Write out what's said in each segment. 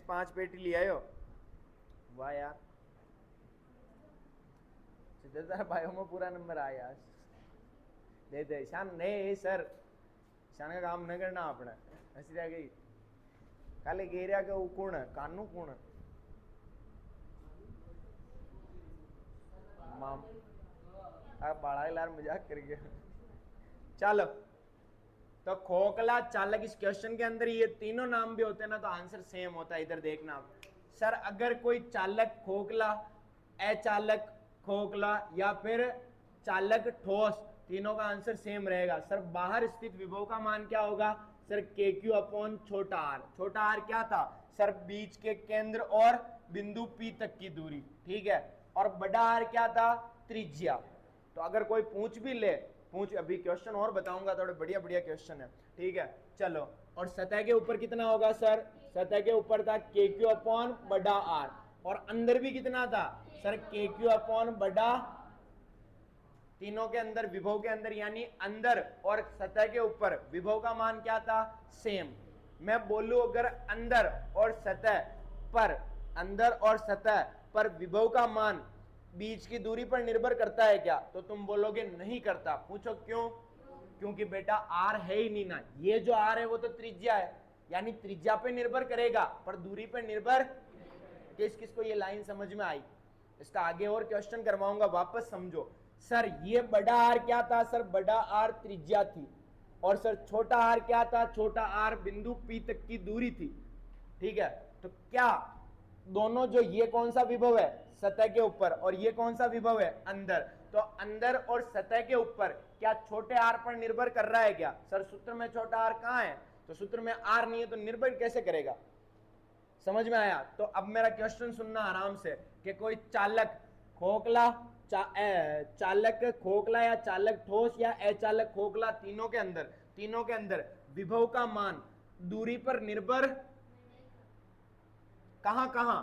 5 पेटी ले आयो। वाह यार, सिद्धेश्वर भाइयों में पूरा नंबर आया। दे दे शान, नहीं सर शान का काम न करना अपने हसी रह गई काले घेरिया के कुण कानू कुण माम आप बड़ा लार मजाक कर गया। चलो, तो खोखला, चालक, इस क्वेश्चन के अंदर ये तीनों नाम भी होते हैं ना, तो आंसर सेम होता है। इधर देखना आप सर, अगर कोई चालक खोखला, अचालक खोखला या फिर चालक ठोस, तीनों का आंसर सेम रहेगा। सर बाहर स्थित विभव का मान क्या होगा? सर के क्यू अपॉन छोटा आर। छोटा आर क्या था? सर बीच के केंद्र और बिंदु पी तक की दूरी, ठीक है। और बड़ा आर क्या था? त्रिज्या। तो अगर कोई पूछ भी ले, पूछ अभी क्वेश्चन और बताऊंगा, थोड़े बढ़िया बढ़िया क्वेश्चन है, ठीक है। चलो, और सतह के ऊपर कितना होगा सर? सतह के ऊपर था के क्यू अपॉन बड़ा आर, और अंदर भी कितना था सर? के क्यू अपॉन बड़ा, तीनों के अंदर विभव के अंदर, यानी अंदर और सतह के ऊपर विभव का मान क्या था? सेम। मैं बोलूं अगर अंदर और सतह पर, अंदर और सतह पर विभव का मान बीच की दूरी पर निर्भर करता है क्या? तो तुम बोलोगे नहीं करता। पूछो क्यों? क्योंकि बेटा आर है ही नहीं ना, ये जो आर है वो तो त्रिज्या है, यानी त्रिज्या पे निर्भर करेगा पर दूरी पे निर्भर। किस किस को ये लाइन समझ में आई? इसका आगे और क्वेश्चन करवाऊंगा, वापस समझो। सर ये बड़ा आर क्या था? सर बड़ा आर त्रिज्या थी, और सर छोटा आर क्या था? छोटा आर बिंदु पी तक की दूरी थी, ठीक है। तो क्या दोनों, जो ये कौन सा विभव है? सतह के ऊपर, और ये कौन सा विभव है? अंदर। तो अंदर और सतह के ऊपर क्या छोटे आर पर निर्भर कर रहा है क्या? सर सूत्र में छोटा आर कहां है? तो सूत्र में आर नहीं है, तो निर्भर कैसे करेगा? समझ में आया? तो अब मेरा क्वेश्चन सुनना आराम से, कि कोई चालक खोखला, चालक खोखला या चालक ठोस या अचालक खोखला, तीनों के अंदर विभव का मान दूरी पर निर्भर कहां कहां?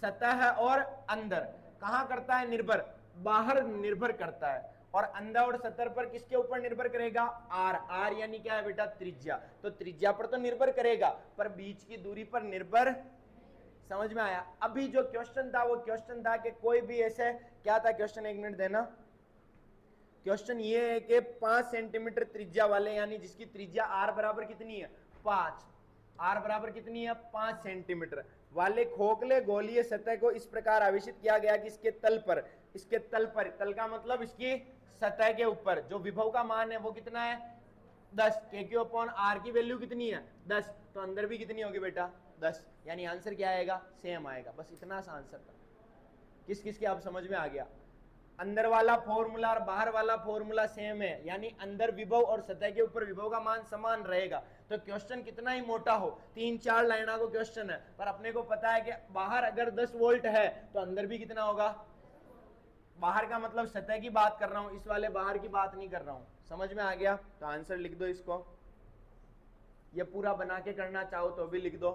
सतह और अंदर। कहां करता है निर्भर? बाहर निर्भर करता है। और अंदर और सतह पर किसके ऊपर निर्भर करेगा? आर। आर यानी क्या है बेटा? त्रिज्या। तो त्रिज्या पर तो निर्भर करेगा, पर बीच की दूरी पर निर्भर। समझ में आया? अभी जो क्वेश्चन था वो क्वेश्चन था कि कोई भी ऐसे, क्या था क्वेश्चन? 1 मिनट देना। क्वेश्चन ये है कि 5 सेंटीमीटर त्रिज्या वाले, यानी जिसकी त्रिज्या आर बराबर कितनी है? 5। आर बराबर कितनी है? 5 सेंटीमीटर वाले खोखले गोलीय सतह को इस प्रकार आवेशित किया गया कि इसके तल पर, इसके तल पर, तल का मतलब इसकी सतह के ऊपर जो विभव का मान है वो कितना है? 10। के क्यू अपॉन आर की वैल्यू कितनी है? 10। तो अंदर भी कितनी होगी बेटा? 10। यानी आंसर क्या आएगा? सेम आएगा। बस इतना सा आंसर था। किस किस के आप समझ में आ गया? अंदर वाला फॉर्मूला और बाहर वाला फॉर्मूला सेम है, यानी अंदर विभव और सतह के ऊपर विभव का मान समान रहेगा। तो क्वेश्चन कितना ही मोटा हो, 3-4 लाइनों को क्वेश्चन है, पर अपने को पता है कि बाहर अगर 10 वोल्ट है तो अंदर भी कितना होगा? बाहर का मतलब सतह की बात कर रहा हूं, इस वाले बाहर की बात नहीं कर रहा हूं। समझ में आ गया? तो आंसर लिख दो इसको, ये पूरा बना के करना चाहो तो भी लिख दो,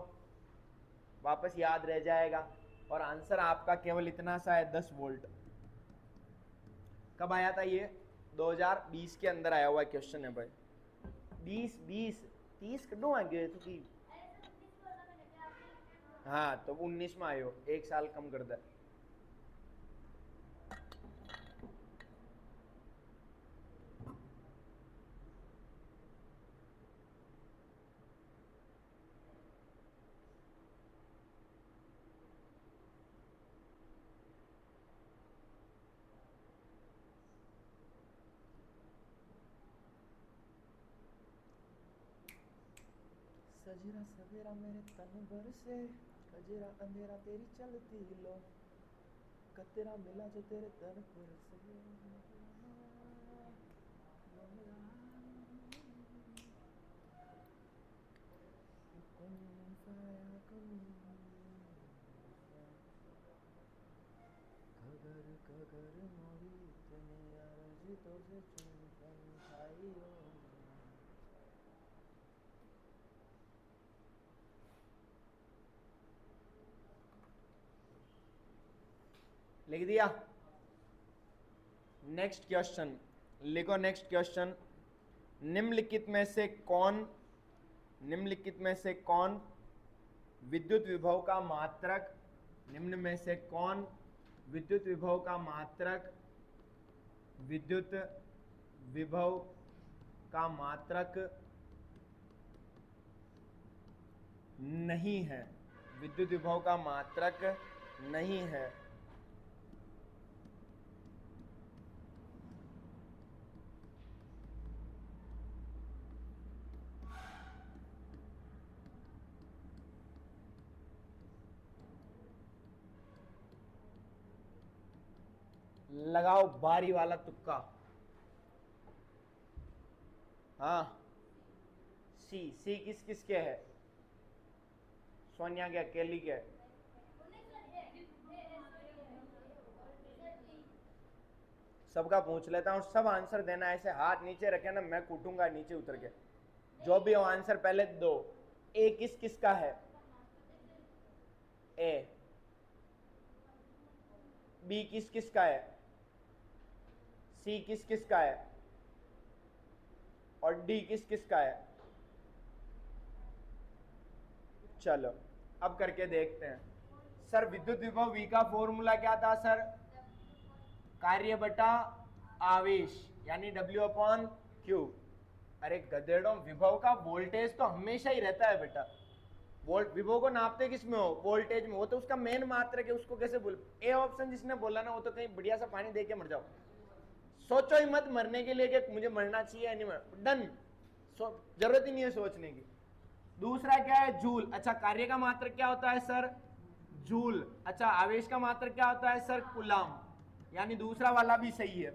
वापस याद रह जाएगा। और आंसर आपका केवल इतना सा है, 10 वोल्ट। कब आया था ये? 2020 के अंदर आया हुआ क्वेश्चन है भाई। 20 30 कड्डो आ गए तो हाँ, तो 19 में आयो, 1 साल कम कर दे। सजरा सवेरा मेरे तन भर से, कजरा अंधेरा तेरी चलती लो, कतरा मिला जो तेरे दर पर से। कगर कगर मोरी इतनी अर्जी तो से चुन खाई हो। लिख दिया? नेक्स्ट क्वेश्चन लिखो। नेक्स्ट क्वेश्चन, निम्नलिखित में से कौन विद्युत विभव का मात्रक निम्न में से कौन विद्युत विभव का मात्रक विद्युत विभव का मात्रक नहीं है, विद्युत विभव का मात्रक नहीं है। लगाओ बारी वाला तुक्का। हाँ, सी किस किस के है? सोनिया के, अकेली के? सबका पूछ लेता हूँ, सब आंसर देना, ऐसे हाथ नीचे रखे ना, मैं कूटूंगा नीचे उतर के। जो भी हो आंसर पहले दो। ए किस किस का है? ए। बी किस किस का है? सी किस किस का है? और डी किस किस का है? चलो अब करके देखते हैं। सर विद्युत विभव V का फॉर्मूला क्या था सर? कार्य बटा आवेश, यानी W अपॉन Q। अरे गधेड़ों, विभव का वोल्टेज तो हमेशा ही रहता है बेटा। वोल्ट विभव को नापते किस में हो? वोल्टेज में। वो तो उसका मेन मात्रक है, उसको कैसे बोल? ए ऑप्शन जिसने बोला ना, वो तो कहीं बढ़िया सा पानी दे के मर जाओ। सोचो ही मत मरने के लिए कि मुझे मरना चाहिए या नहीं मरना, डन। जरूरत ही नहीं है सोचने की। दूसरा क्या है? जूल। अच्छा, कार्य का मात्रक क्या होता है सर? जूल। अच्छा, आवेश का मात्रक क्या होता है सर? कूलाम। यानी दूसरा वाला भी सही है।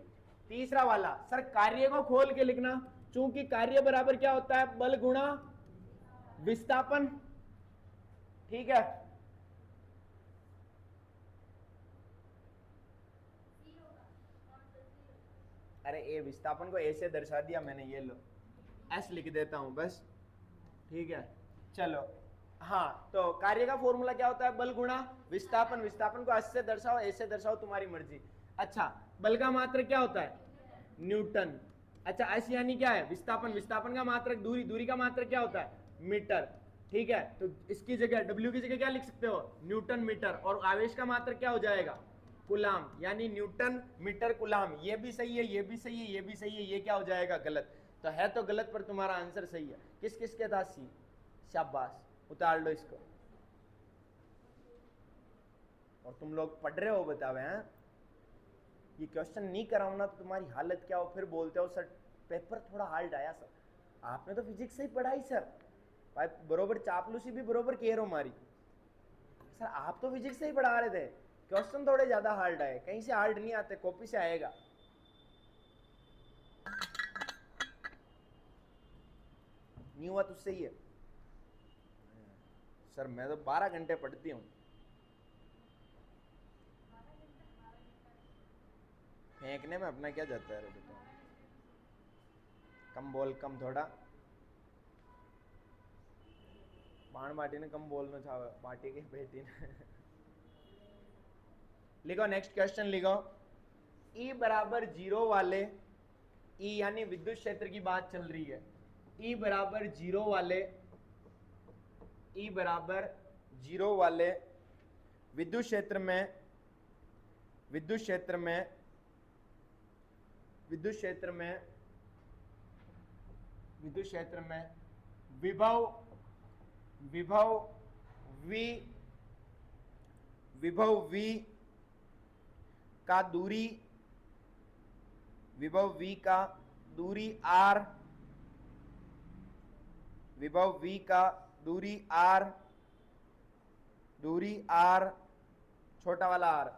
तीसरा वाला सर, कार्य को खोल के लिखना, चूंकि कार्य बराबर क्या होता है? बल गुणा विस्थापन। ठीक है। अरे ए विस्थापन को ए से दर्शा दिया मैंने, ये लो एस लिख देता हूं बस। ठीक है, चलो। हाँ, तो कार्य का फॉर्मूला क्या होता है? बल गुणा विस्थापन। विस्थापन को एस से दर्शाओ, ए से दर्शाओ, तुम्हारी मर्जी। अच्छा, बल का मात्रक क्या होता है? न्यूटन। अच्छा, एस यानी क्या है? विस्थापन। विस्थापन का मात्रक दूरी। दूरी का मात्रक क्या होता है? मीटर। ठीक है, तो इसकी जगह डब्ल्यू की जगह क्या लिख सकते हो? Newton metre. और आवेश का मात्रक क्या हो जाएगा? कुलाम। यानी न्यूटन मीटर कुलाम। ये भी सही है, ये भी सही है, ये भी सही है। ये क्या हो जाएगा? गलत। तो है तो गलत, पर तुम्हारा आंसर सही है। किस किस के था? सी। शाबाश, उतार लो इसको। और तुम लोग पढ़ रहे हो बतावे हैं? ये क्वेश्चन नहीं कराऊं ना तो तुम्हारी हालत क्या हो? फिर बोलते हो सर पेपर थोड़ा हार्ड आया सर। आपने तो फिजिक्स से ही पढ़ाई सर। भाई बरोबर चापलूसी भी बरोबर कह रहे हो मारी। सर आप तो फिजिक्स से ही पढ़ा रहे थे, क्वेश्चन थोड़े ज्यादा हार्ड आए। कहीं से हार्ड नहीं आते, कॉपी से आएगा। नहीं हुआ तुझसे ही है सर, मैं तो 12 घंटे पढ़ती हूँ। फेंकने में अपना क्या जाता है? बेटा कम बोल, कम थोड़ा। बाण बाटी ने कम बोलना था, बाटी की बेटी ने। लिखो नेक्स्ट क्वेश्चन, लिखो। E बराबर 0 वाले, E यानी विद्युत क्षेत्र की बात चल रही है। E बराबर 0 वाले, E बराबर 0 वाले विद्युत क्षेत्र में, विद्युत क्षेत्र में, विद्युत क्षेत्र में, विद्युत क्षेत्र में विभव, विभव V, विभव V का दूरी, विभव V का दूरी R, विभव V का दूरी R, दूरी R, छोटा वाला R,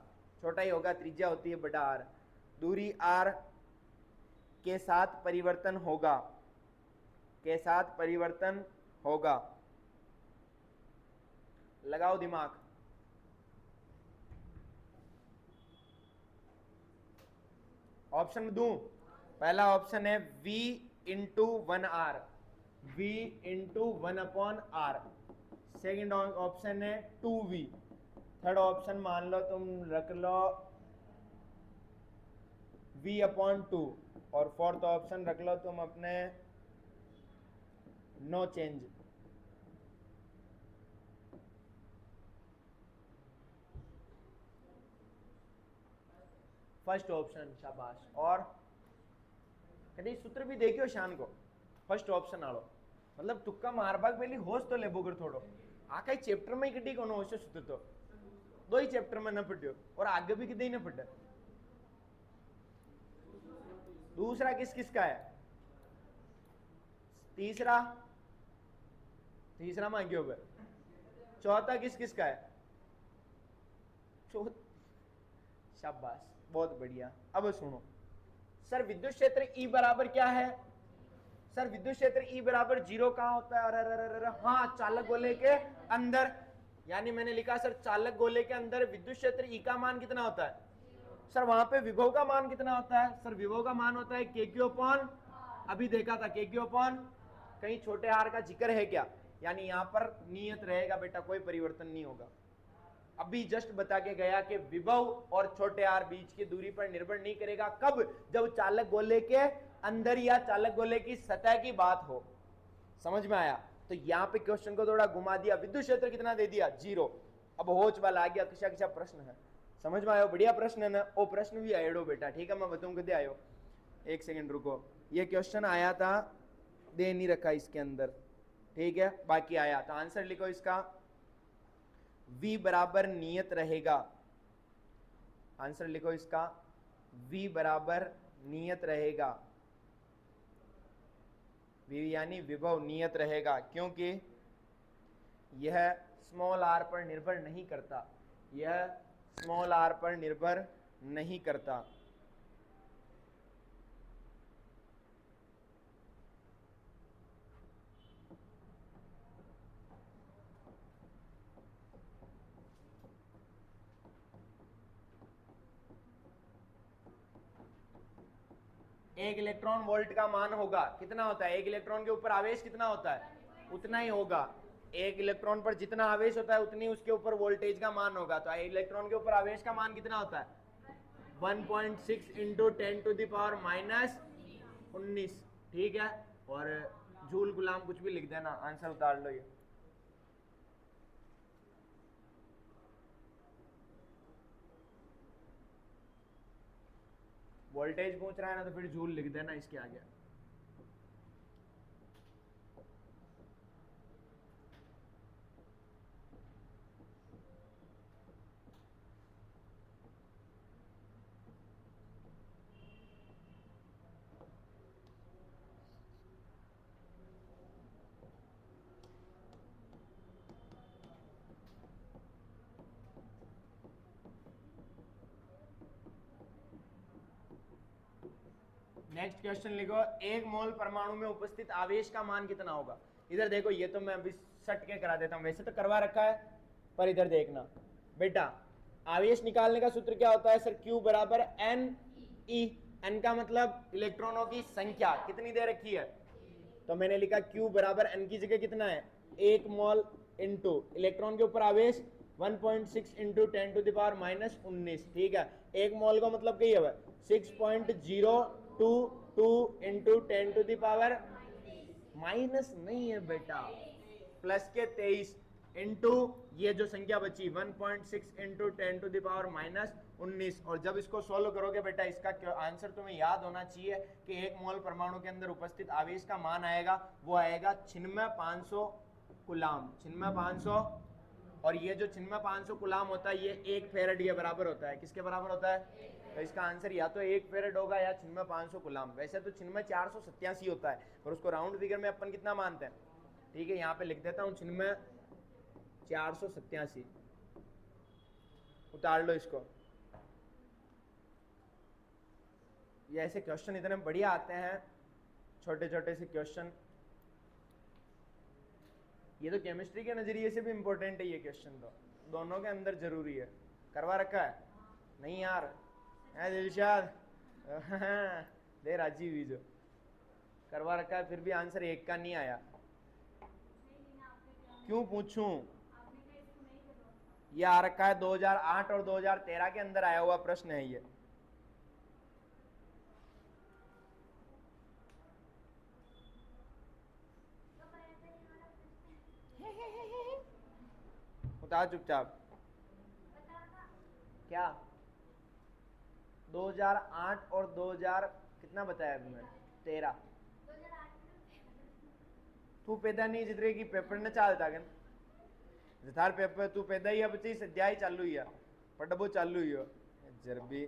छोटा ही होगा, त्रिज्या होती है बड़ा R, दूरी R के साथ परिवर्तन होगा, के साथ परिवर्तन होगा। लगाओ दिमाग। ऑप्शन दूं? पहला ऑप्शन है V into 1R, V into 1/R। Second option है 2V। थर्ड ऑप्शन मान लो तुम रख लो V/2। और फोर्थ ऑप्शन रख लो तुम अपने नो चेंज। फर्स्ट ऑप्शन, शाबाश। और कभी सूत्र भी देखियो शान को, फर्स्ट ऑप्शन आलो, मतलब तुक्का मार भाग पहली होश तो लेबो कर थोड़ो, आखा चैप्टर में कटी कोनो होश सूत्र तो दो ही चैप्टर में न पढ़ियो और आगे भी कदी न पढ़े। दूसरा किस किस का है? तीसरा, तीसरा मांगियो बे। चौथा किस किस का है? शाबाश, बहुत बढ़िया। अब सुनो सर, विद्युत क्षेत्र ई बराबर क्या है? सर विद्युत क्षेत्र ई बराबर 0 कहां होता है? अरे हाँ, चालक गोले के अंदर, यानी मैंने लिखा सर चालक गोले के अंदर विद्युत क्षेत्र ई का मान कितना होता है? सर वहां पे विभव का मान कितना होता है? सर विभव का मान होता है के क्यू अपॉन, अभी देखा था के क्यू अपॉन, कहीं छोटे आर का जिक्र है क्या? यानी यहां पर नियत रहेगा बेटा, कोई परिवर्तन नहीं होगा। अभी जस्ट बता के गया कि विभव और छोटे आर बीच की दूरी पर निर्भर नहीं करेगा। कब? जब चालक गोले के अंदर या चालक गोले की सतह की बात हो। समझ में आया? तो यहाँ पे क्वेश्चन को थोड़ा घुमा दिया, विद्युत क्षेत्र कितना दे दिया? 0। अब होच वाला आ गया, किसा किसा प्रश्न है, समझ में आयो? बढ़िया प्रश्न है ना? वो प्रश्न भी आएडो बेटा, ठीक है, मैं बताऊं कदे आयो, एक सेकंड रुको। ये क्वेश्चन आया था, दे नहीं रखा इसके अंदर, ठीक है, बाकी आया। तो आंसर लिखो इसका, v बराबर नियत रहेगा। आंसर लिखो इसका, v बराबर नियत रहेगा। v यानी विभव नियत रहेगा, क्योंकि यह स्मॉल r पर निर्भर नहीं करता, यह स्मॉल r पर निर्भर नहीं करता। एक इलेक्ट्रॉन वोल्ट का मान होगा, कितना होता है? एक इलेक्ट्रॉन के ऊपर आवेश कितना होता है? उतना ही होगा। एक इलेक्ट्रॉन पर जितना आवेश होता है उतनी उसके ऊपर वोल्टेज का मान होगा। तो एक इलेक्ट्रॉन के ऊपर आवेश का मान कितना होता है? 1.6 into 10 to the power minus 19, ठीक है। और जूल गुलाम कुछ भी लिख देना, आंसर उतार लो। ये वोल्टेज पूछ रहा है ना, तो फिर जूल लिख देना इसके आगे। नेक्स्ट क्वेश्चन लिखो, एक मोल परमाणु में उपस्थित आवेश का मान कितना होगा? इधर देखो, ये तो मैं अभी सट के करा देता हूं, वैसे तो करवा रखा है, पर इधर देखना बेटा, आवेश निकालने का सूत्र क्या होता है? सर Q बराबर एन ई, एन का मतलब इलेक्ट्रॉनों की संख्या, कितनी दे रखी है? तो मैंने लिखा Q बराबर एन की जगह कितना है? 1 मोल इंटू इलेक्ट्रॉन के ऊपर आवेश 1.6 into 10 to the power minus 19, ठीक है। एक मोल का मतलब क्या है? 6.022 into 10 to the power minus नहीं है बेटा, प्लस के 23 इंटू ये जो संख्या बची 1.6 into 10 to the power minus 19। और जब इसको सोल्व करोगे बेटा, इसका आंसर तुम्हें याद होना चाहिए कि एक मोल परमाणु के अंदर उपस्थित आवेश का मान आएगा, वो आएगा 96,500 कूलाम, 96,500। और ये जो 96,500 कूलाम होता है, ये 1 फेरेड के बराबर होता है। किसके बराबर होता है? तो इसका आंसर या तो 1 फेरेड होगा या 96,500 कूलाम। वैसे तो 96,487 होता है, पर उसको राउंड फिगर में अपन कितना मानते हैं? ठीक है, यहाँ पे लिख देता हूँ 96,487, उतार लो इसको। ये ऐसे क्वेश्चन इतने बढ़िया आते हैं, छोटे छोटे से क्वेश्चन। ये तो केमिस्ट्री के नजरिए से भी इंपॉर्टेंट है ये क्वेश्चन, तो दोनों के अंदर जरूरी है। करवा रखा है? नहीं यार, है दिलशाद दे राजी हुई जो करवा रखा है, फिर भी आंसर एक का नहीं आया। क्यों पूछूं? ये आ रखा है 2008 और 2013 के अंदर आया हुआ प्रश्न है ये। उतार चुपचाप। क्या 2008 और 2000 कितना बताया अभी मैंने? 13। तू पैदा नहीं जितने की पेपर ने चालता गन थार पेपर तू पैदा ही अब चीज अध्याय चालू ही है पढ़बो चालू ही हो जरबी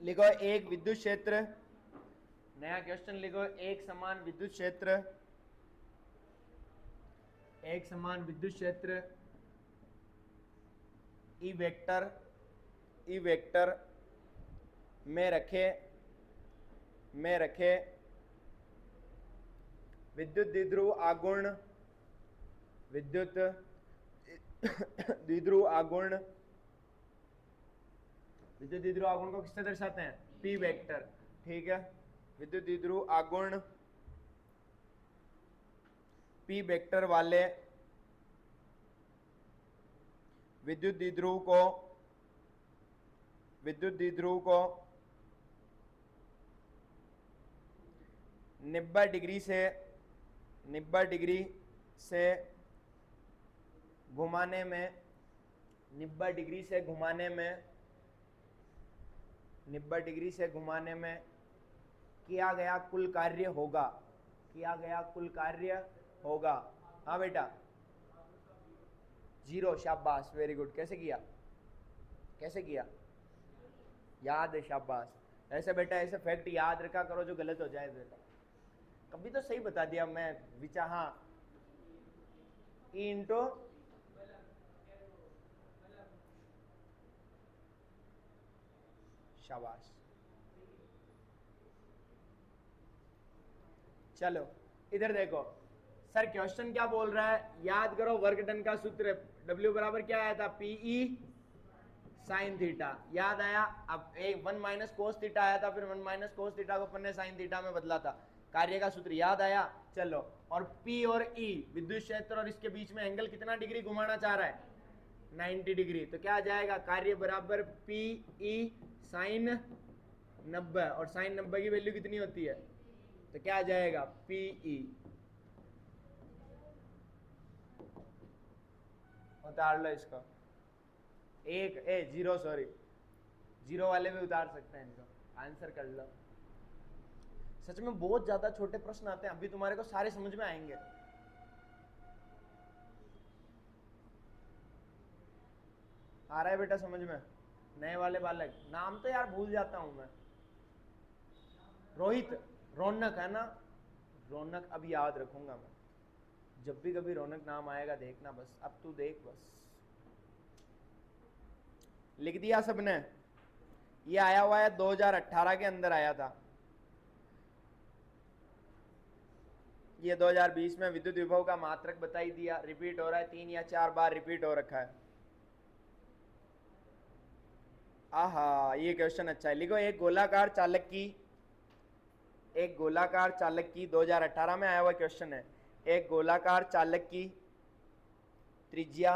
लिखो एक विद्युत क्षेत्र, नया क्वेश्चन लिखो एक समान विद्युत क्षेत्र, एक समान विद्युत क्षेत्र ई वेक्टर में रखे विद्युत द्विध्रुव आघूर्ण विद्युत द्विध्रुव आघूर्ण को किससे दर्शाते हैं? P vector. ठीक है, विद्युत द्विध्रुव आघूर्ण पी वेक्टर वाले विद्युत द्विध्रुव को 90 डिग्री से घुमाने में 90 डिग्री से घुमाने में किया गया कुल कार्य होगा। हाँ बेटा, 0। शाबाश, वेरी गुड। कैसे किया? याद है, शाबाश। ऐसे बेटा ऐसे फैक्ट याद रखा करो जो गलत हो जाए बेटा। कभी तो सही बता दिया मैं विचार। हाँ, ई इंटू शाबाश। चलो इधर देखो, सर क्वेश्चन क्या बोल रहा है? याद करो वर्क डन का सूत्र W बराबर क्या आया था? PE sine theta. याद आया? अब एक 1 माइनस कोस थीटा आया था, फिर 1 माइनस कोस थीटा को अपन ने साइन थीटा में बदला था। कार्य का सूत्र याद आया? चलो, और P और E विद्युत क्षेत्र और इसके बीच में एंगल कितना डिग्री घुमाना चाह रहा है? 90 डिग्री। तो क्या आ जाएगा? कार्य बराबर PE साइन 90, और साइन 90 की वैल्यू कितनी होती है? तो क्या आ जाएगा? PE। उतार लो इसको। 0 सॉरी, 0 वाले भी उतार सकते हैं इनको। आंसर कर लो। सच में बहुत ज्यादा छोटे प्रश्न आते हैं, अभी तुम्हारे को सारे समझ में आएंगे। आ रहा है बेटा समझ में? नए वाले बालक, नाम तो यार भूल जाता हूं मैं। रोहित, रौनक है ना? रौनक अब याद रखूंगा मैं, जब भी कभी रौनक नाम आएगा देखना बस। अब तू देख बस। लिख दिया सबने? ये आया हुआ है 2018 के अंदर आया था। ये 2020 में विद्युत विभव का मात्रक बताई दिया। रिपीट हो रहा है, 3 या 4 बार रिपीट हो रखा है। आहा, ये क्वेश्चन अच्छा है। लिखो एक गोलाकार चालक की 2018 में आया हुआ क्वेश्चन है। एक गोलाकार चालक की त्रिज्या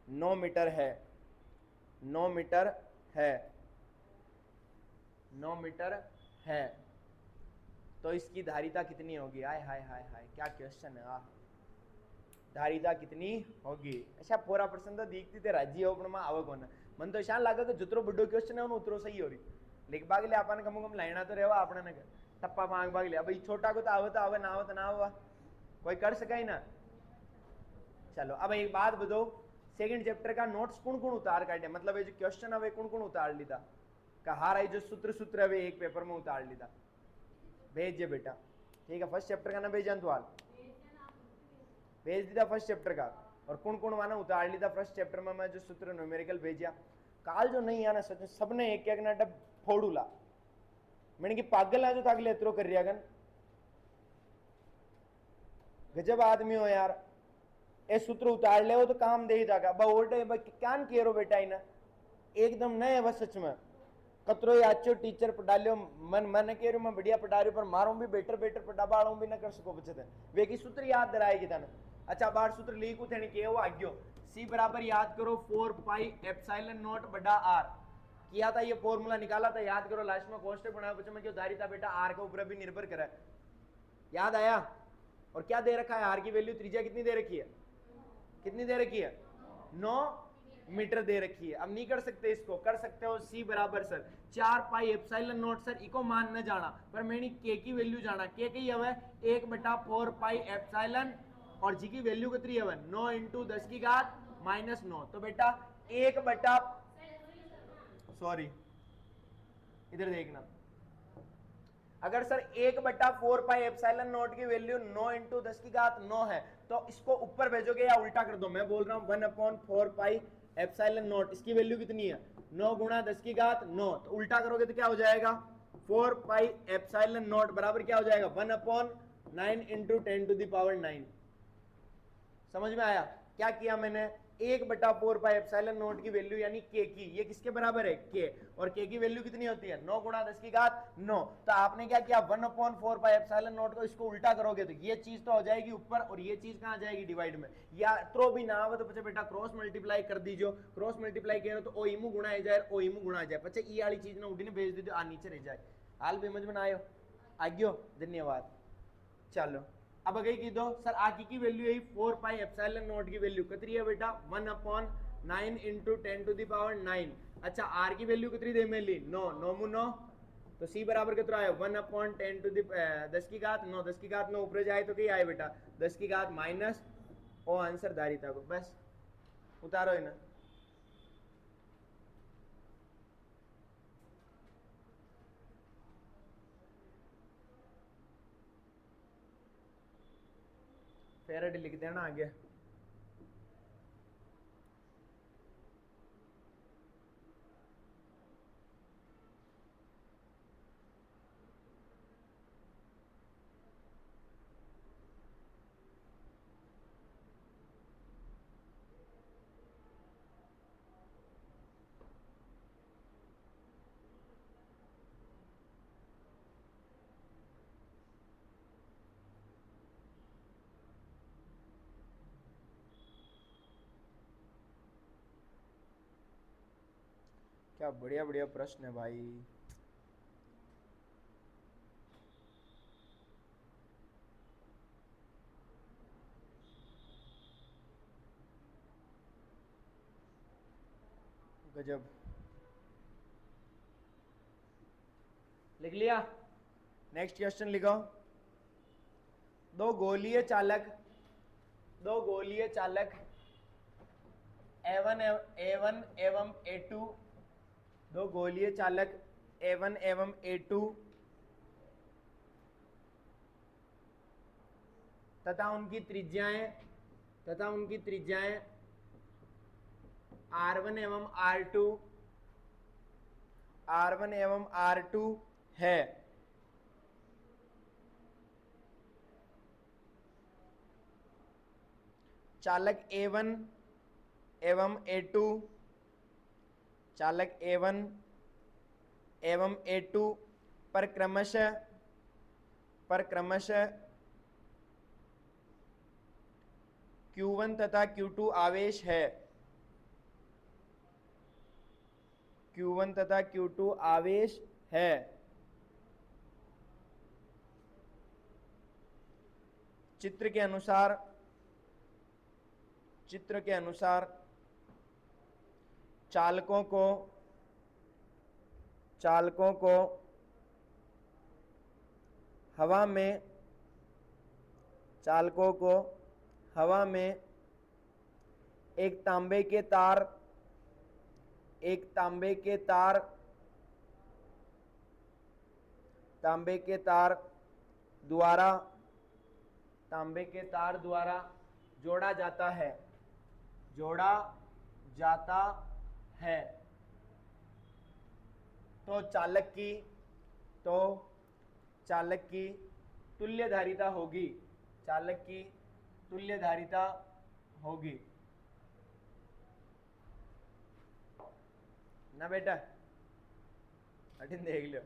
9 मीटर है। 9 मीटर है तो इसकी धारिता कितनी होगी? हाय हाय हाय हाय, क्या क्वेश्चन है। धारिता कितनी होगी? अच्छा, पूरा प्रश्न तो देखती थे राजी हो, पण आवक होना मन तो शान लागे कि जितरो बड़ो क्वेश्चन है उतरो सही हो रही। लिख भाग ले अपन कम कम लाइना तो रेवा अपने ने टप्पा मांग भाग ले। भाई छोटा को तो आवे ना आवे तो ना हुआ, कोई कर सका ही ना। चलो अब एक बात बताओ, सेकंड चैप्टर का नोट्स कौन उतार काटे? मतलब ये जो क्वेश्चन है कौन उतार लीधा? हार आई जो सूत्र है एक पेपर में उतार लीधा। भेज बेटा, ठीक है। फर्स्ट चैप्टर का ना भेज अंतवाल, भेज दिया फर्स्ट चैप्टर का। और कौन माना उतार लीधा फर्स्ट चैप्टर में मैं जो सूत्र न्यूमेरिकल भेजा। काल जो नहीं आना सच सबने एक नाटक फोड़ूला। मैंने कि पागल है जो तागले इतरो कर रिया गन। गजब आदमी हो यार, ए सूत्र उतार ले हो तो काम दे जाएगा। क्या केरो बेटा इन्हें एकदम नए बस सच में कतरो आचो टीचर पढ़ालियो मन मन कह रही मैं बढ़िया पढ़ा रही पर मारूं भी बेटर बेटर पढ़ा बाड़ू भी ना कर सको बच्चे वे की सूत्र याद दिलाएगी तने अच्छा बार सूत्र लिखू थे के वो आग्यो सी बराबर याद करो 4 पाई एप्सिलॉन नॉट बटा आर किया था ये फॉर्मूला निकाला था याद करो लास्ट में कांस्टेंट बनाया बच्चों में क्यों दारी था बेटा आर के ऊपर भी निर्भर करे याद आया और क्या दे रखा है आर की वैल्यू त्रिज्या कितनी दे रखी है कितनी दे रखी है 9 मीटर दे रखी है अब नहीं कर सकते इसको कर सकते हो सी बराबर sir 4 pi epsilon naught sir इको मान न जाना पर मैंने के की वैल्यू जाना के की हवे 1/4 पाई एप्सिलॉन और जी की वैल्यू कितनी है 9 × 10 की घात -9 तो बेटा 1 सॉरी इधर देखना अगर सर 1/4 पाई एप्सिलॉन नॉट की वैल्यू 9 × 10 की घात 9 है तो इसको ऊपर भेजोगे या उल्टा कर दो मैं बोल रहा हूं 1/4 पाई एप्सिलॉन नॉट इसकी वैल्यू कितनी है 9 × 10 की घात 9 तो उल्टा करोगे तो क्या हो जाएगा 4 पाई एप्सिलॉन नॉट बराबर क्या हो जाएगा 1/9 × 10⁹9 समझ में आया क्या किया मैंने 1/4 पाई एप्सिलॉन नॉट की वैल्यू यानी के की ये किसके बराबर है के और के की वैल्यू कितनी होती है 9 × 10 की घात 9 तो आपने क्या किया 1/4 पाई एप्सिलॉन नॉट को इसको उल्टा करोगे तो ये चीज तो हो जाएगी ऊपर और ये चीज कहां जाएगी डिवाइड में या तो भी ना हो तो पचे बेटा क्रॉस मल्टीप्लाई कर दीजिए क्रॉस मल्टीप्लाई करो तो ओ इमू गुणा जाए ओ इमू गुणा जाए पचे ई वाली चीज ने उठी ने भेज दीजिए आ नीचे रह जाए हाल भी समझ में आयो आग्यो धन्यवाद चलो अब अगर की दो सर आकी की वैल्यू है 4 पाई एप्सिलॉन नॉट की वैल्यू कितनी है बेटा 1/9 × 10⁹9 अच्छा आर की वैल्यू कितनी दे मिली 9 9 × 9 तो सी बराबर कितना है 1/10 की घात 9 10 की घात 9 ऊपर जाए तो क्या आए बेटा 10 की घात माइनस ओ आंसर धारिता को बस उतारो ना फेरेड लिख देना आगे क्या बढ़िया बढ़िया प्रश्न है भाई गजब लिख लिया नेक्स्ट क्वेश्चन लिखो दो गोलीय चालक A1 एवं A2 दो गोलीय चालक A1 एवं A2 तथा उनकी त्रिज्याएं R1 एवं R2 है चालक A1 एवं A2 पर क्रमशः Q1 तथा Q2 आवेश है Q1 तथा Q2 आवेश है चित्र के अनुसार चालकों को हवा में एक तांबे के तार द्वारा जोड़ा जाता है तो चालक की तुल्य धारिता होगी ना बेटा अठिन देख लियो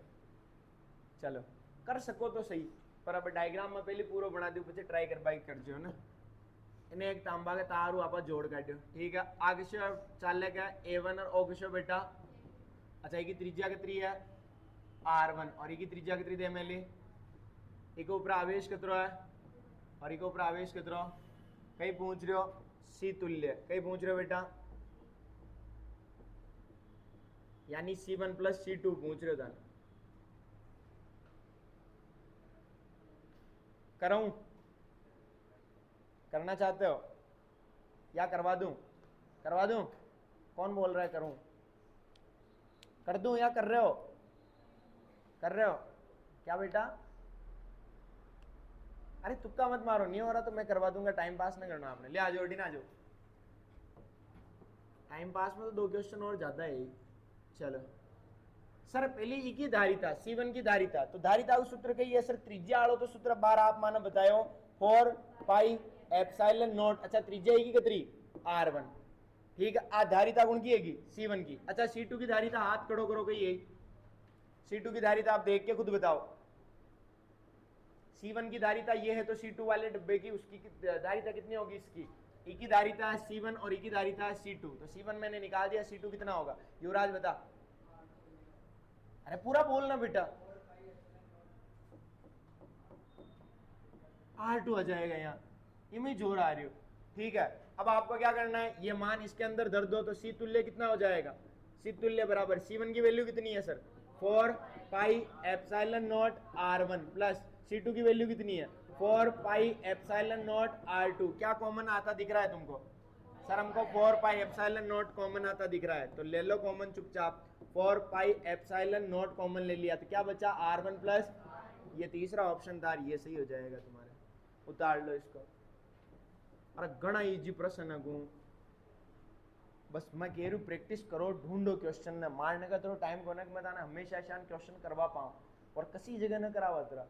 चलो कर सको तो सही पर अब डायग्राम में पहले पूरा बना दू પછી ट्राई कर बाई कर जो ना इन्हें एक तांबा के तार आप जोड़ काटियो ठीक है आगे से चल गया A1 और O के बेटा अच्छा एक त्रिज्या कितनी है R1 और एक त्रिज्या कितनी दे मेली एक ऊपर आवेश कितरो है और एक ऊपर आवेश कितरो कहीं पूछ रहे हो C तुल्य कहीं पूछ रहे हो बेटा यानी C1 प्लस C2 पूछ रहे हो था कराऊं करना चाहते हो या करवा दूं कौन बोल रहा है करूं कर दूं या कर रहे हो क्या बेटा अरे तुक्का मत मारो नहीं हो रहा तो मैं करवा दूंगा टाइम पास नहीं करना आपने ले आ जाओ डी ना जाओ टाइम पास में तो 2 क्वेश्चन और ज्यादा है चलो सर पहले ई की धारिता C1 की धारिता तो धारिता सूत्र कही है सर त्रिज्या आलो तो सूत्र बार आप माने बतायो 4 पाई एप्सिलॉन नॉट अच्छा त्रिज्या की कितनी R1 ठीक है आ धारिता गुण की हैगी C1 की अच्छा C2 की धारिता हाथ खड़ो करो कही है C2 की धारिता आप देख के खुद बताओ C1 की धारिता ये है तो C2 वाले डिब्बे की उसकी धारिता कितनी होगी इसकी ई की धारिता है C1 और ई की धारिता है C2 तो C1 मैंने निकाल दिया C2 कितना होगा युवराज बता अरे पूरा बोलना बेटा R2 आ जाएगा यहाँ ये मैं जोर आ रही हूँ ठीक है अब आपको क्या करना है ये मान इसके अंदर धर दो तो C तुल्य कितना हो जाएगा C तुल्य बराबर C1 की वैल्यू कितनी है sir 4 pi epsilon not R1 plus C2 की वैल्यू कितनी है 4 पाई एप्सिलॉन नॉट R2 क्या कॉमन आता दिख रहा है तुमको सर हमको 4 पाई एप्सिलॉन नॉट कॉमन आता दिख रहा है तो ले लो कॉमन चुपचाप 4 पाई एप्सिलॉन नॉट कॉमन ले लिया तो क्या बचा R1 प्लस ये तीसरा ऑप्शन था ये सही हो जाएगा तुम्हारे उतार लो इसको अरे घना इजी प्रश्न है गु बस मैं कह रही प्रैक्टिस करो ढूंढो क्वेश्चन ने मारने का तो टाइम को मैं ताने हमेशा आसान क्वेश्चन करवा पाऊं और किसी जगह न करावा तेरा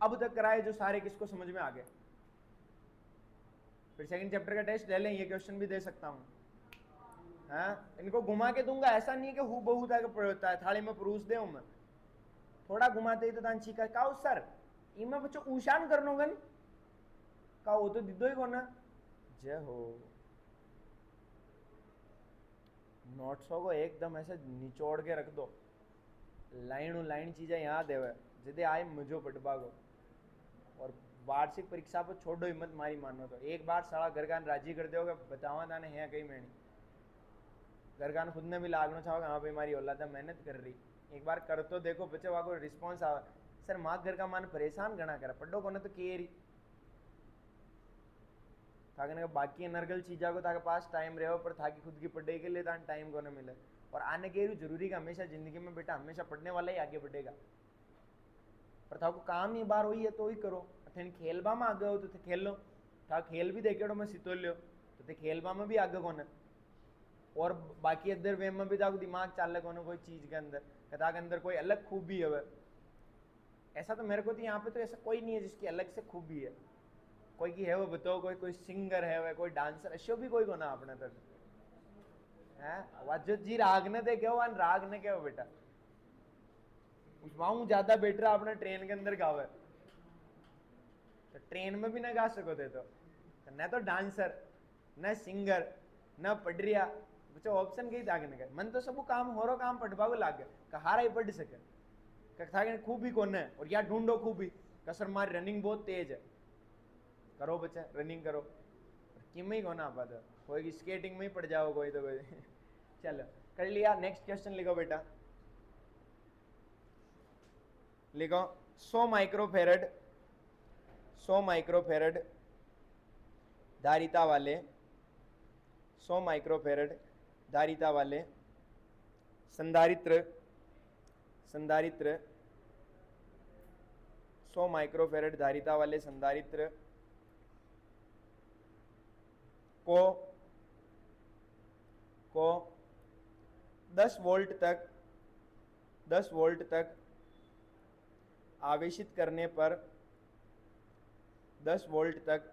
अब तक कराए जो सारे किसको समझ में आ गए फिर सेकंड चैप्टर का टेस्ट ले लें ये क्वेश्चन भी दे सकता हूं हाँ इनको घुमा के दूंगा ऐसा नहीं है कि हु बहु होता है थाली में परोस दे मैं थोड़ा घुमाते ही तो दान चीका काउ सर इमा बच्चो ऊशान करनो गन का वो तो दिदो ही कोना जय हो नोट्सों को एकदम ऐसे निचोड़ के रख दो लाइन चीजें यहाँ देवे जिदे आए मुझो पटबा को और वार्षिक परीक्षा पर छोड़ो हिम्मत मारी मानो तो एक बार साला घरगान राजी कर दोगे बतावा ताने है कहीं मैं नहीं घरगान खुद ने भी लागना चाहोगे हाँ भाई हमारी औलाद मेहनत कर रही एक बार कर तो देखो बच्चे वहाँ को रिस्पॉन्स आवा सर माँ घर का मन परेशान करना करा पढ़ो को ना तो केरी ताकि बाकी नर्गल चीजा को ताकि पास टाइम रहो पर ताकि खुद की पढ़ाई के लिए टाइम को ना मिले और आने के जरूरी का हमेशा जिंदगी में बेटा हमेशा पढ़ने वाला ही आगे बढ़ेगा पर था काम ही बार हुई है तो ही करो थे खेलबा में आगे हो तो खेल लो था खेल भी देखे मैं सितो लियो तो थे खेलबा में भी आगे कौन और बाकी अंदर वे में भी ताकि दिमाग चाल कौन कोई चीज के अंदर कथा के अंदर कोई अलग खूबी है ऐसा तो मेरे को तो यहाँ पे तो ऐसा कोई नहीं है जिसकी अलग से खूबी है कोई की है वो बताओ कोई सिंगर है वह कोई डांसर ऐसे भी कोई को ना अपने तो है वाजो जी राग ने दे क्या राग ने क्या बेटा उसमें ज्यादा बेटर अपने ट्रेन के अंदर गावे तो ट्रेन में भी ना गा सको थे तो न तो डांसर न सिंगर न पढ़रिया बच्चे ऑप्शन कही था कि मन तो सब काम हो रो काम पढ़वा को लागे कहारा ही पढ़ सके कथा खूबी कौन है और या ढूंढो खूबी कसर मारी रनिंग बहुत तेज है करो बच्चे रनिंग करो किम ही कौन आप कोई स्केटिंग में ही पड़ जाओ कोई तो कोई चलो कर लिया नेक्स्ट क्वेश्चन लिखो बेटा लिखो 100 माइक्रोफेरेड धारिता वाले 100 माइक्रोफेरेड धारिता वाले संधारित्र 100 माइक्रोफेरेड धारिता वाले संधारित्र को 10 वोल्ट तक आवेशित करने पर 10 वोल्ट तक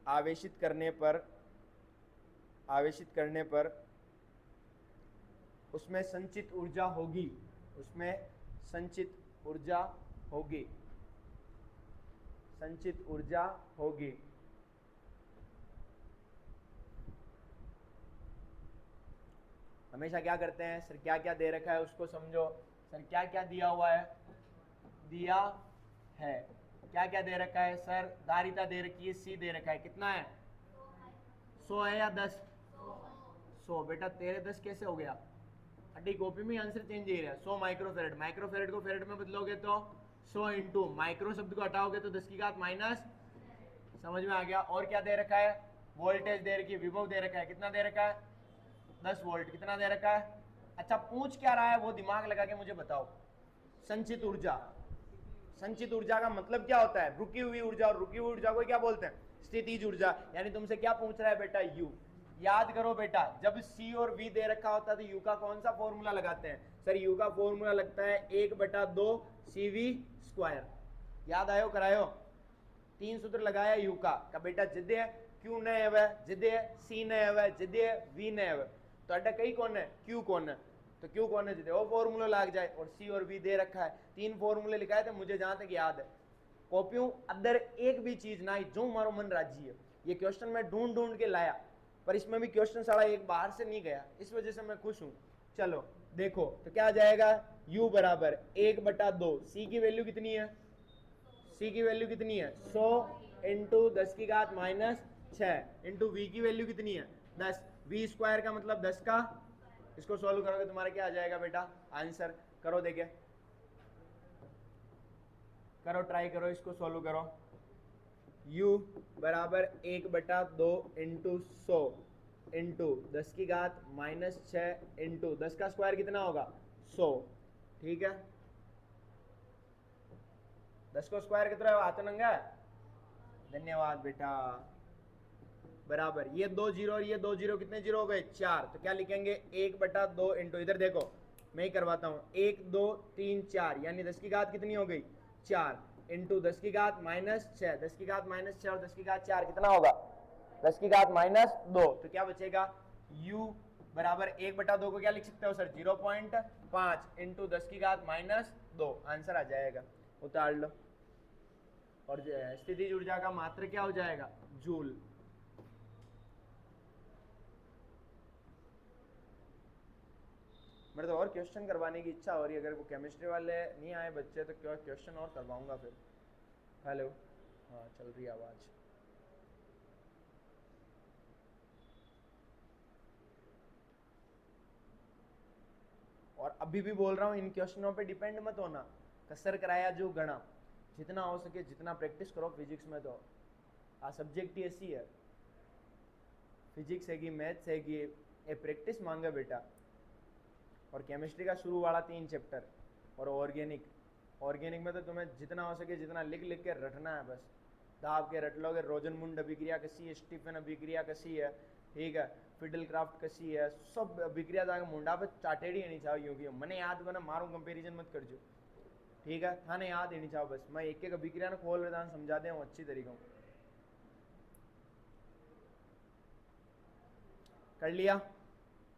आवेशित करने पर उसमें संचित ऊर्जा होगी, उसमें संचित ऊर्जा होगी, संचित ऊर्जा होगी। हमेशा क्या करते हैं सर, क्या क्या दे रखा है उसको समझो। सर क्या क्या दिया हुआ है, दिया है, क्या क्या दे रखा है सर, धारिता दे रखी है, सी दे रखा है, कितना है 100 है या 10? 100। बेटा तेरे 10 कैसे हो गया, अड्डी कॉपी में आंसर चेंज ही रहा है। 100 माइक्रोफेरेड, माइक्रोफेरेड को फेरेड में बदलोगे तो 100 इंटू माइक्रो शब्द को हटाओगे तो 10 की घात माइनस, समझ में आ गया। और क्या दे रखा है, वोल्टेज दे रखी है, विभव दे रखा है, कितना दे रखा है 10 वोल्ट, कितना दे रखा है। अच्छा पूछ क्या रहा है वो दिमाग लगा के मुझे बताओ। संचित ऊर्जा, संचित ऊर्जा का मतलब क्या होता है, रुकी हुई ऊर्जा, और रुकी हुई ऊर्जा को क्या बोलते हैं, स्थितिज ऊर्जा। यानी तुमसे क्या पूछ रहा है बेटा, यू। याद करो बेटा, जब सी और वी दे रखा होता है तो यू का कौन सा फॉर्मूला लगाते हैं सर, यू का फॉर्मूला लगता है 1/2 CV स्क्वायर। याद आयो करायो, 3 सूत्र लगाया यू का बेटा जिदे है क्यू ने है, जिदे है सी ने है, जिदे है वी ने है, तो अड्डा कई कौन है, क्यू कौन है, तो क्यू कौन है जिदे वो फॉर्मूला लग जाए। और सी और वी दे रखा है, 3 फॉर्मूले लिखाए थे मुझे जहां तक याद है। कॉपियों अंदर एक भी चीज ना जो मारो मन राजी है। ये क्वेश्चन मैं ढूंढ ढूंढ के लाया, पर इसमें भी क्वेश्चन सारा एक बाहर से नहीं गया, इस वजह से मैं खुश हूं। चलो देखो तो क्या आ जाएगा, u बराबर 1/2, सी की वैल्यू कितनी है, सी की वैल्यू कितनी है 100 इंटू 10 की घात माइनस 6 इंटू वी की वैल्यू कितनी है 10, वी स्क्वायर का मतलब 10 का। इसको सॉल्व करोगे तुम्हारा क्या आ जाएगा बेटा आंसर, करो देखे, करो ट्राई करो, इसको सॉल्व करो। u बराबर 1/2 इंटू 100 इंटू 10 की घात माइनस 6 इंटू 10 का स्क्वायर कितना होगा 100, ठीक है। 10 को स्क्वायर कितना है हाथ नंगा, धन्यवाद बेटा। बराबर ये 2 जीरो और ये 2 जीरो, कितने जीरो हो गए 4, तो क्या लिखेंगे 1/2 इंटू, इधर देखो मैं ही करवाता हूँ, 1 2 3 4, यानी 10 की घात कितनी हो गई 4 इंटू 10 की घात माइनस 6, 10 की घात माइनस 6 और 10 की घात 4 कितना होगा 10 की घात माइनस 2, तो क्या बचेगा u बराबर 1/2 को क्या लिख सकते हो सर 0.5 इंटू 10 की घात माइनस 2, आंसर आ जाएगा, उतार लो। और स्थितिज ऊर्जा का मात्र क्या हो जाएगा जूल। मेरे तो और क्वेश्चन करवाने की इच्छा हो रही है, अगर वो केमिस्ट्री वाले नहीं आए बच्चे तो क्या क्वेश्चन और करवाऊंगा फिर। हेलो, हाँ चल रही आवाज़। और अभी भी बोल रहा हूँ इन क्वेश्चनों पे डिपेंड मत होना, कसर कराया जो गणा, जितना हो सके जितना प्रैक्टिस करो फिजिक्स में। तो सब्जेक्ट ही ऐसी है, फिजिक्स है कि मैथ्स है कि ये प्रैक्टिस मांगे बेटा। और केमिस्ट्री का शुरू वाला 3 चैप्टर, और ऑर्गेनिक, ऑर्गेनिक में तो तुम्हें जितना हो सके जितना लिख लिख के रटना है, बस दाब के रट लोगे। रोजनमुंड अभिक्रिया कसी है, स्टीफन अभिक्रिया कसी है, ठीक है, फिडल क्राफ्ट कसी है, सब अभिक्रिया जाके मुंडा पे चाटेड़ी नहीं चाहो, क्योंकि मैंने याद बना मारूं कंपेरिजन मत कर जो, ठीक है, थाने याद ही नहीं चाहो, बस मैं एक एक अभिक्रिया ने खोल रहा समझा दे अच्छी तरीकों कर लिया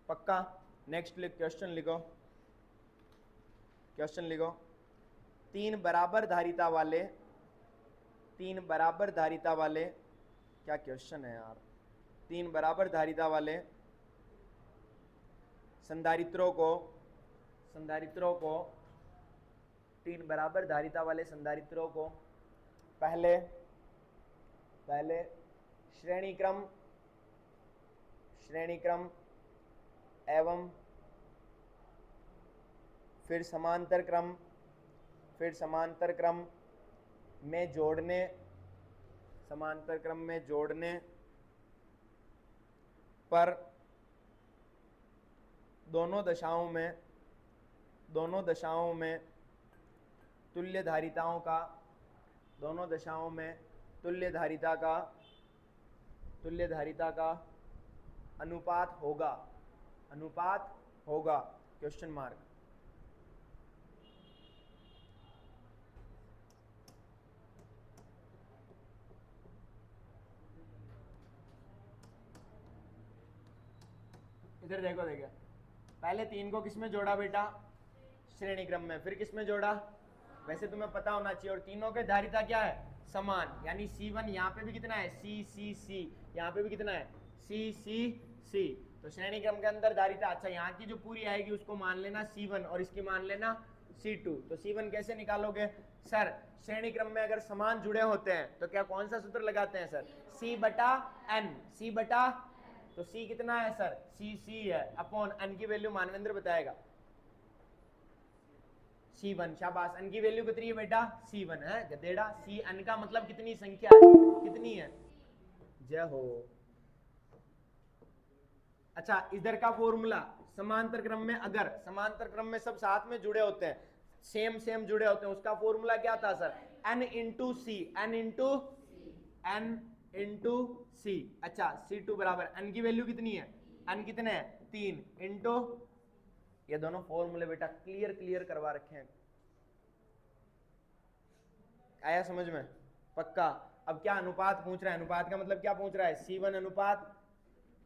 पक्का। नेक्स्ट क्वेश्चन लिखो, क्वेश्चन लिखो, 3 बराबर धारिता वाले, 3 बराबर धारिता वाले, क्या क्वेश्चन है यार, 3 बराबर धारिता वाले संधारित्रों को, संधारित्रों को, 3 बराबर धारिता वाले संधारित्रों को पहले, पहले श्रेणी क्रम, श्रेणी क्रम एवं फिर समांतर क्रम, फिर समांतर क्रम में जोड़ने, समांतर क्रम में जोड़ने पर दोनों दशाओं में, दोनों दशाओं में तुल्य धारिताओं का, दोनों दशाओं में तुल्य धारिता का, तुल्य धारिता का अनुपात होगा, अनुपात होगा क्वेश्चन मार्क। इधर देखो देखो, पहले 3 को किसमें जोड़ा बेटा, श्रेणी क्रम में, फिर किसमें जोड़ा, वैसे तुम्हें पता होना चाहिए, और तीनों के धारिता क्या है, समान, यानी C1 यहाँ पे भी कितना है, C, यहाँ पे भी कितना है, C, तो श्रेणी क्रम के अंदर धारिता, अच्छा यहाँ की जो पूरी आएगी उसको मान लेना C1 और इसकी मान लेना C2। तो C1 कैसे निकालोगे सर, श्रेणी क्रम में अगर समान जुड़े होते हैं तो क्या कौन सा सूत्र लगाते हैं सर, C/N, तो C कितना है सर, C है, अपॉन N की वैल्यू मानवेंद्र बताएगा, C1, शाबाश, N की वैल्यू कितनी है बेटा, C1 है गधेड़ा, N का मतलब कितनी संख्या है, कितनी है, जय हो। अच्छा इधर का फॉर्मूला, समांतर क्रम में, अगर समांतर क्रम में सब साथ में जुड़े होते हैं, सेम जुड़े होते हैं, उसका फॉर्मूला क्या था सर, N इंटू C। अच्छा C2 बराबर N की वैल्यू कितनी है, N कितने है 3 इंटू, ये दोनों फॉर्मूले बेटा क्लियर करवा रखे हैं, आया समझ में, पक्का। अब क्या अनुपात पूछ रहा है, अनुपात का मतलब क्या पूछ रहा है, C1 अनुपात,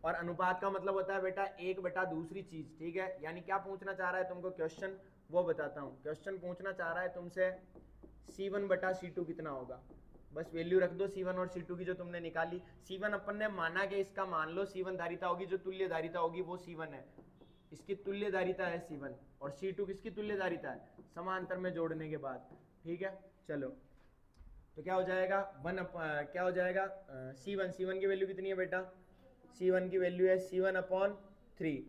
और अनुपात का मतलब होता है बेटा 1 बटा दूसरी चीज, ठीक है, यानी क्या पूछना चाह रहा है तुमको क्वेश्चन, वो बताता हूँ। क्वेश्चन पूछना चाह रहा है तुमसे C1 बटा C2 कितना होगा, बस वैल्यू रख दो C1 और C2 की जो तुमने निकाली। C1 अपन ने माना कि इसका मान लो C1 धारिता होगी, जो तुल्य धारिता होगी वो C1 है, इसकी तुल्य धारिता है C1, और C2 किसकी तुल्य धारिता है, समांतर में जोड़ने के बाद, ठीक है। चलो तो क्या हो जाएगा, क्या हो जाएगा, C1 की वैल्यू कितनी है बेटा, C1 की वैल्यू है C1/3,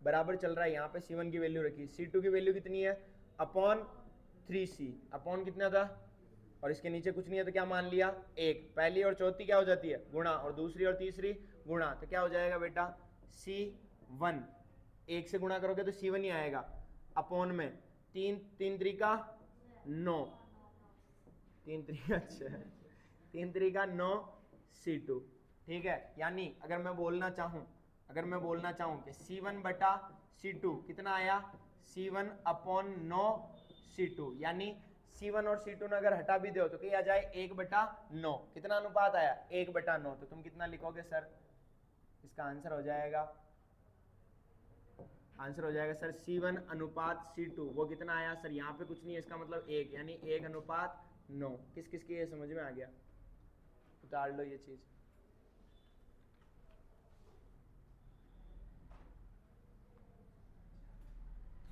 बराबर चल रहा है, यहाँ पे C1 की वैल्यू रखी, C2 की वैल्यू कितनी है, अपॉन 3C, अपॉन कितना था, और इसके नीचे कुछ नहीं है तो क्या मान लिया 1, पहली और चौथी क्या हो जाती है गुणा, और दूसरी और तीसरी गुणा, तो क्या हो जाएगा बेटा C1, 1 से गुणा करोगे तो C1 ही आएगा, अपॉन में 3 त्रिका 9, 3 त्रिका 6, 3 त्रिका 9 C2, ठीक है। यानी अगर मैं बोलना चाहूं कि C1 बटा C2 कितना आया, C1/9 C2, यानी C1 और C2 ने अगर हटा भी दो तो क्या आ जाए 1/9, कितना अनुपात आया 1/9, तो तुम कितना लिखोगे सर, इसका आंसर हो जाएगा सर C1 अनुपात C2, वो कितना आया सर, यहाँ पे कुछ नहीं है, इसका मतलब 1, यानी 1/9। किस किस की ये समझ में आ गया, उतार लो ये चीज।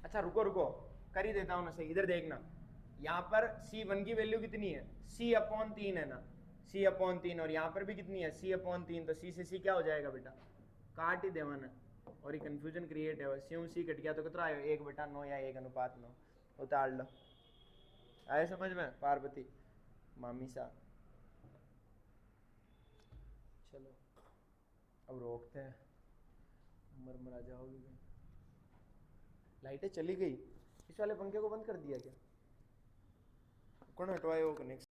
अच्छा रुको कर ही देता हूँ ना सही, इधर देखना, यहाँ पर C1 की वैल्यू कितनी है, C/3 है ना, C/3, और यहाँ पर भी कितनी है C/3, तो C से C क्या हो जाएगा बेटा, काट ही देवा ना, और ये कंफ्यूजन क्रिएट है, C कट गया तो कितना आयो 1/9 या 1:9, उतार लो, आए समझ में पार्वती मामी सा। चलो अब रोकते हैं, मर जाओगे, लाइटें चली गई, इस वाले पंखे को बंद कर दिया क्या, कौन हटवाए वो कनेक्शन।